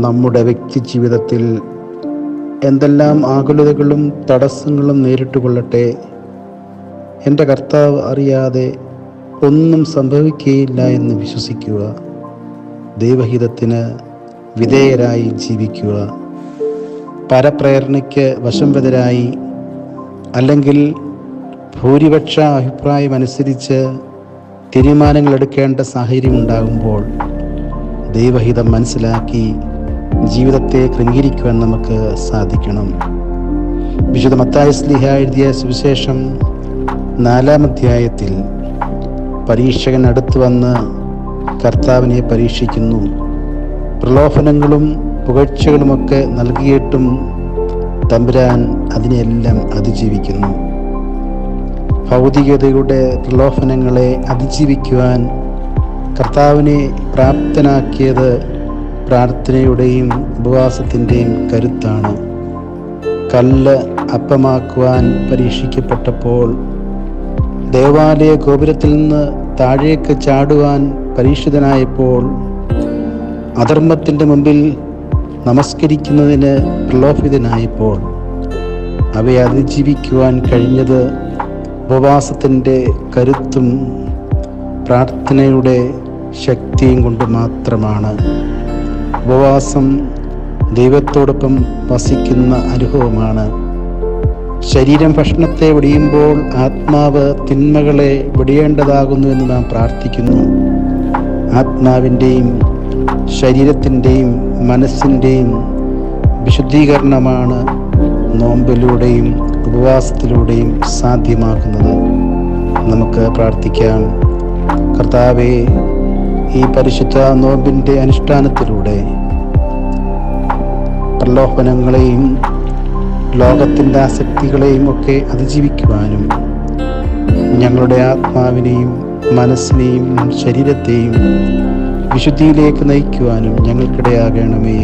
നമ്മുടെ വ്യക്തി ജീവിതത്തിൽ എന്തെല്ലാം ആകുലതകളും തടസ്സങ്ങളും നേരിട്ട് കൊള്ളട്ടെ, എൻ്റെ കർത്താവ് അറിയാതെ ഒന്നും സംഭവിക്കുകയില്ല എന്ന് വിശ്വസിക്കുക. ദൈവഹിതത്തിന് വിധേയരായി ജീവിക്കുക. പരപ്രേരണയ്ക്ക് വശംവദരായി അല്ലെങ്കിൽ ഭൂരിപക്ഷ അഭിപ്രായമനുസരിച്ച് തീരുമാനങ്ങൾ എടുക്കേണ്ട സാഹചര്യം ഉണ്ടാകുമ്പോൾ ദൈവഹിതം മനസ്സിലാക്കി ജീവിതത്തെ ക്രമീകരിക്കുവാൻ നമുക്ക് സാധിക്കണം. വിശുദ്ധ മത്തായി ശ്ലീഹ എഴുതിയ സുവിശേഷം 4-ാം അധ്യായത്തിൽ പരീക്ഷകൻ അടുത്തു വന്ന് കർത്താവിനെ പരീക്ഷിക്കുന്നു. പ്രലോഭനങ്ങളും പുകഴ്ചകളുമൊക്കെ നൽകിയിട്ടും തമ്പുരാൻ അതിനെല്ലാം അതിജീവിക്കുന്നു. ഭൗതികതയുടെ പ്രലോഭനങ്ങളെ അതിജീവിക്കുവാൻ കർത്താവിനെ പ്രാപ്തനാക്കിയത് പ്രാർത്ഥനയുടെയും ഉപവാസത്തിൻ്റെയും കരുത്താണ്. കല്ല് അപ്പമാക്കുവാൻ പരീക്ഷിക്കപ്പെട്ടപ്പോൾ, ദേവാലയ ഗോപുരത്തിൽ നിന്ന് താഴേക്ക് ചാടുവാൻ പരീക്ഷിതനായപ്പോൾ, അധർമ്മത്തിൻ്റെ മുമ്പിൽ നമസ്കരിക്കുന്നതിന് പ്രലോഭിതനായപ്പോൾ അവയെ അതിജീവിക്കുവാൻ കഴിഞ്ഞത് ഉപവാസത്തിൻ്റെ കരുത്തും പ്രാർത്ഥനയുടെ ശക്തിയും കൊണ്ട് മാത്രമാണ്. ഉപവാസം ദൈവത്തോടൊപ്പം വസിക്കുന്ന അനുഭവമാണ്. ശരീരം ഭക്ഷണത്തെ വെടിയുമ്പോൾ ആത്മാവ് തിന്മകളെ വെടിയേണ്ടതാകുന്നു എന്ന് നാം പ്രാർത്ഥിക്കുന്നു. ആത്മാവിൻ്റെയും ശരീരത്തിൻ്റെയും മനസ്സിൻ്റെയും വിശുദ്ധീകരണമാണ് നോമ്പിലൂടെയും ഉപവാസത്തിലൂടെയും സാധ്യമാക്കുന്നത്. നമുക്ക് പ്രാർത്ഥിക്കാം. കർത്താവേ, ഈ പരിശുദ്ധ നോമ്പിൻ്റെ അനുഷ്ഠാനത്തിലൂടെ പ്രലോഭനങ്ങളെയും ലോകത്തിൻ്റെ ആസക്തികളെയും ഒക്കെ അതിജീവിക്കുവാനും ഞങ്ങളുടെ ആത്മാവിനെയും മനസ്സിനെയും ശരീരത്തെയും വിശുദ്ധിയിലേക്ക് നയിക്കുവാനും ഞങ്ങൾക്കിടയാകണമേ.